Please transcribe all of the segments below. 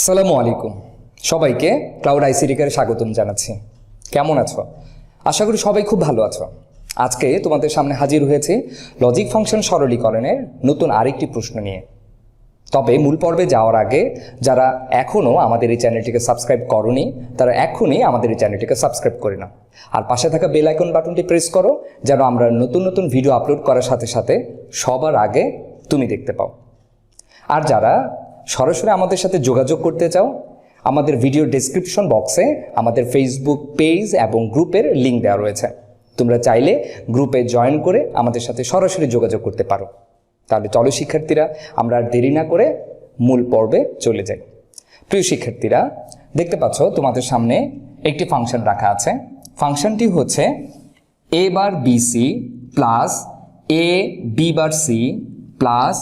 আসসালামু আলাইকুম সবাইকে ক্লাউড আইসিটিকে স্বাগতম জানাচ্ছি। কেমন আছো? আশা করি সবাই খুব ভালো আছো। আজকে তোমাদের সামনে হাজির হয়েছে লজিক ফাংশন সরলীকরণের নতুন আরেকটি প্রশ্ন নিয়ে। তবে মূল পর্বে যাওয়ার আগে যারা এখনও আমাদের এই চ্যানেলটিকে সাবস্ক্রাইব করোনি তারা এখনই আমাদের এই চ্যানেলটিকে সাবস্ক্রাইব করে নাও, আর পাশে থাকা বেল আইকন বাটনটি প্রেস করো যেন আমরা নতুন নতুন ভিডিও আপলোড করার সাথে সাথে সবার আগে তুমি দেখতে পাও। আর যারা সরাসরি আমাদের সাথে যোগাযোগ করতে চাও, আমাদের ভিডিও ডেসক্রিপশন বক্সে আমাদের ফেসবুক পেজ এবং গ্রুপের লিঙ্ক দেওয়া রয়েছে। তোমরা চাইলে গ্রুপে জয়েন করে আমাদের সাথে সরাসরি যোগাযোগ করতে পারো। তাহলে চলো শিক্ষার্থীরা, আমরা আর দেরি না করে মূল পর্বে চলে যাই। প্রিয় শিক্ষার্থীরা, দেখতে পাচ্ছ তোমাদের সামনে একটি ফাংশন রাখা আছে। ফাংশনটি হচ্ছে a bar bc plus a b bar c plus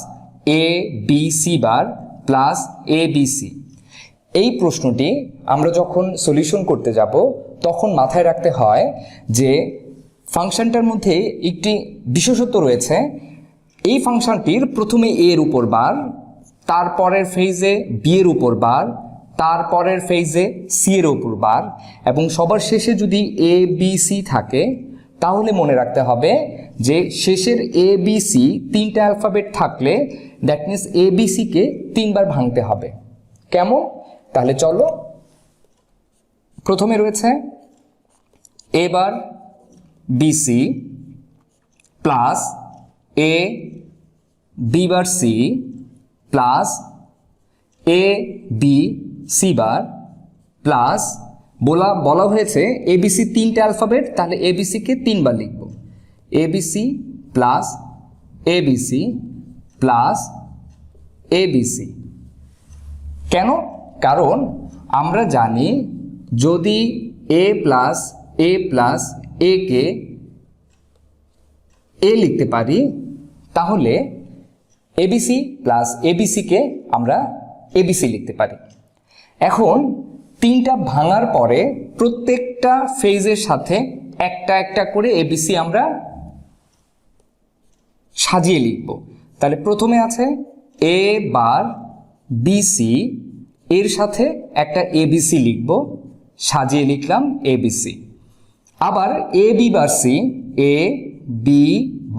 a b c bar plus a b c। এই প্রশ্নটি আমরা যখন সলিউশন করতে যাব তখন মাথায় রাখতে হয় যে ফাংশনটার মধ্যে একটি বিশেষত্ব রয়েছে। এই ফাংশনটির প্রথমে a এর উপর বার, তারপরের ফেজে b এর উপর বার, তারপরের ফেজে c এর উপর বার এবং সবার শেষে যদি a b c থাকে, তাহলে মনে রাখতে হবে যে শেষের a b c তিনটা অ্যালফাবেট থাকলে that means a b c কে তিনবার ভাঙতে হবে। কেমন? তাহলে চলো, প্রথমে রয়েছে a bar bc plus a b bar c plus a b c bar plus বলা হয়েছে abc তিনটা অ্যালফাবেট, তাহলে abc কে তিনবার লিখব। abc plus abc plus abc। কেন? কারণ আমরা জানি যদি a plus a K a লিখতে পারি, তাহলে abc প্লাস abc কে আমরা abc লিখতে পারি। এখন তিনটা ভাঙার পরে প্রত্যেকটা ফেজের সাথে একটা একটা করে abc আমরা সাজিয়ে লিখব। তাহলে প্রথমে আছে a বার bc, এর সাথে একটা abc লিখব, সাজিয়ে লিখলাম abc। আবার a b bar c, a b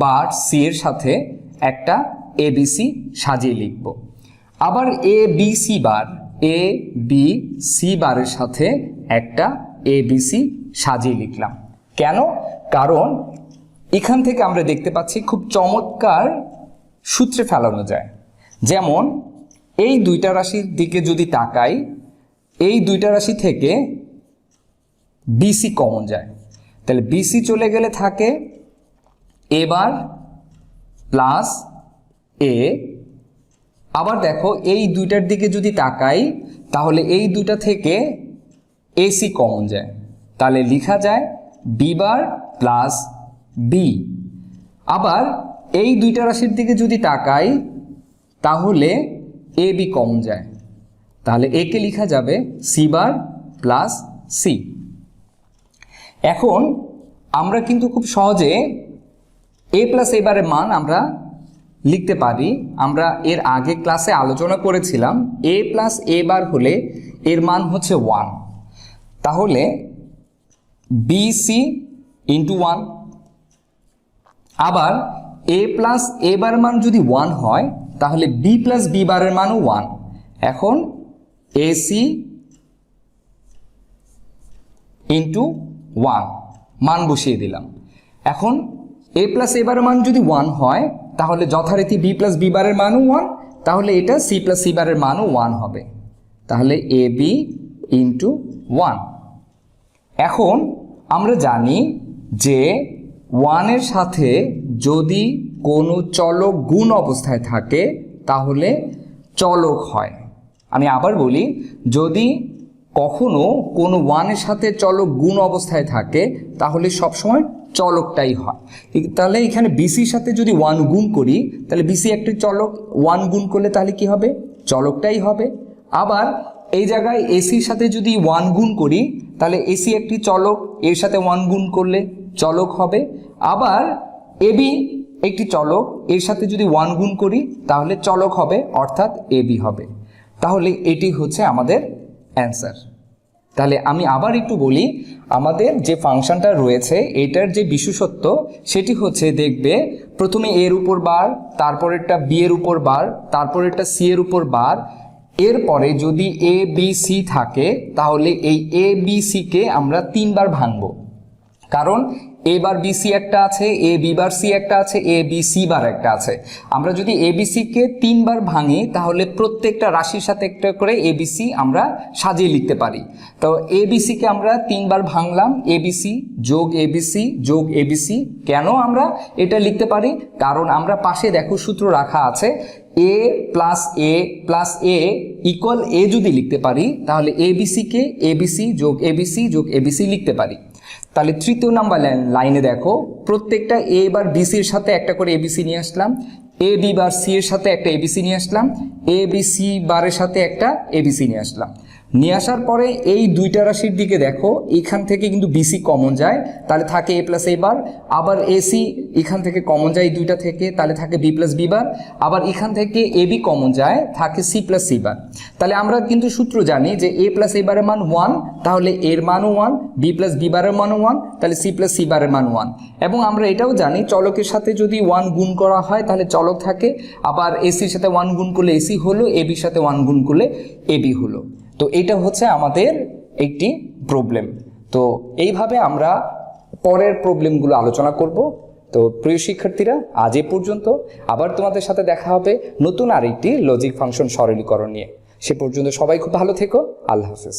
bar c এর সাথে একটা abc সাজিয়ে লিখব। আবার a b c bar, a b c বারের সাথে একটা abc সাজিয়ে লিখলাম। কেন? কারণ এখান থেকে আমরা দেখতে পাচ্ছি খুব চমৎকার সূত্রে ফেলানো যায়। যেমন এই দুইটা রাশির দিকে যদি তাকাই, এই দুইটা রাশি থেকে bc কমন যায়, তাহলে bc চলে গেলে থাকে a বার প্লাস a। আবার দেখো এই দুইটার দিকে যদি তাকাই, তাহলে এই দুইটা থেকে ac কমন যায়, তাহলে লেখা যায় b বার প্লাস b। আবার এই দুইটা রাশির দিকে যদি তাকাই, তাহলে ab কমন যায়, তাহলে a কে লেখা যাবে c বার প্লাস c। এখন আমরা কিন্তু খুব সহজে a প্লাস a বারের মান আমরা লিখতে পারি। আমরা এর আগে ক্লাসে আলোচনা করেছিলাম a প্লাস a বার হলে এর মান হচ্ছে 1, তাহলে bc ইন্টু 1। আবার a প্লাস a বারের মান যদি 1 হয়, তাহলে b প্লাস b বারের মানও 1। এখন ac ইন্টু 1 মান বসিয়ে দিলাম। এখন a প্লাস a বারের মান যদি 1 হয়, তাহলে যথারীতি b প্লাস b বারের মানও 1, তাহলে এটা c প্লাস c বারের মানও 1 হবে, তাহলে ab ইন্টু 1। এখন আমরা জানি যে 1 এর সাথে যদি কোনো চলক গুণ অবস্থায় থাকে তাহলে চলক হয়। আমি আবার বলি, যদি কখনো কোনো 1 এর সাথে চলক গুণ অবস্থায় থাকে তাহলে সবসময় চলকটাই হয়। তাহলে এখানে বিসির সাথে যদি 1 গুণ করি, তাহলে বিসি একটি চলক, 1 গুণ করলে তাহলে কি হবে? চলকটাই হবে। আবার এই জায়গায় এসির সাথে যদি 1 গুণ করি, তাহলে এসি একটি চলক, এর সাথে 1 গুণ করলে চলক হবে। আবার এবি একটি চলক, এর সাথে যদি 1 গুণ করি তাহলে চলক হবে, অর্থাৎ এবি হবে। তাহলে এটি হচ্ছে আমাদের অ্যান্সার। তাহলে আমি আবার একটু বলি, আমাদের যে ফাংশনটা রয়েছে এটার যে বিশেষত্ব সেটি হচ্ছে, দেখবে প্রথমে এর উপর বার, তারপরেরটা বি এর উপর বার, তারপরেরটা সি এর উপর বার, এরপরে যদি এ বি সি থাকে তাহলে এই এ বি সিকে আমরা 3 বার ভাঙবো, কারণ এ বার বি সি একটা আছে, এ বি বার সি একটা আছে, এ বি সি বার একটা আছে। আমরা যদি এ বি সিকে 3 বার ভাঙি তাহলে প্রত্যেকটা রাশির সাথে একটা করে এ বি সি আমরা সাজিয়ে লিখতে পারি। তো এ বি সিকে আমরা 3 বার ভাঙলাম, এ বি সি যোগ এ বি সি যোগ এ বি সি। কেন আমরা এটা লিখতে পারি? কারণ আমরা পাশে দেখো সূত্র রাখা আছে, এ প্লাস এ ইকুয়াল এ যদি লিখতে পারি তাহলে A B সিকে A B C যোগ এ বি সি যোগ এ বি সি লিখতে পারি। তাহলে তৃতীয় নাম্বার লাইনে দেখো, প্রত্যেকটা এ বার বি সির সাথে একটা করে এবিসি নিয়ে আসলাম, এ বি বার সি এর সাথে একটা এবিসি নিয়ে আসলাম, এ বি সি বারের সাথে একটা এবিসি নিয়ে আসলাম। নিয়ে আসার পরে এই দুইটা রাশির দিকে দেখো, এখান থেকে কিন্তু বিসি কমন যায়, তাহলে থাকে এ প্লাস এ বার, আবার এসি এখান থেকে কমন যায় এই দুইটা থেকে, তাহলে থাকে বি প্লাস বি বার, আবার এখান থেকে এ বি কমন যায়, থাকে সি প্লাস সি বার। তাহলে আমরা কিন্তু সূত্র জানি যে এ প্লাস এ বারের মান 1, তাহলে এর মানও 1, বি প্লাস বি বারের মানও 1, তাহলে সি প্লাস সি বারের মান 1। এবং আমরা এটাও জানি চলকের সাথে যদি 1 গুণ করা হয় তাহলে চলক থাকে, আবার এসির সাথে 1 গুণ করলে এসি হলো, এ বির সাথে 1 গুণ করলে এ বি হলো। তো এটা হচ্ছে আমাদের একটি প্রবলেম। তো এইভাবে আমরা পরের প্রবলেমগুলো আলোচনা করব। তো প্রিয় শিক্ষার্থীরা, আজ এ পর্যন্ত। আবার তোমাদের সাথে দেখা হবে নতুন আরেকটি লজিক ফাংশন সরলীকরণ নিয়ে। সে পর্যন্ত সবাই খুব ভালো থেকো। আল্লাহ হাফেজ।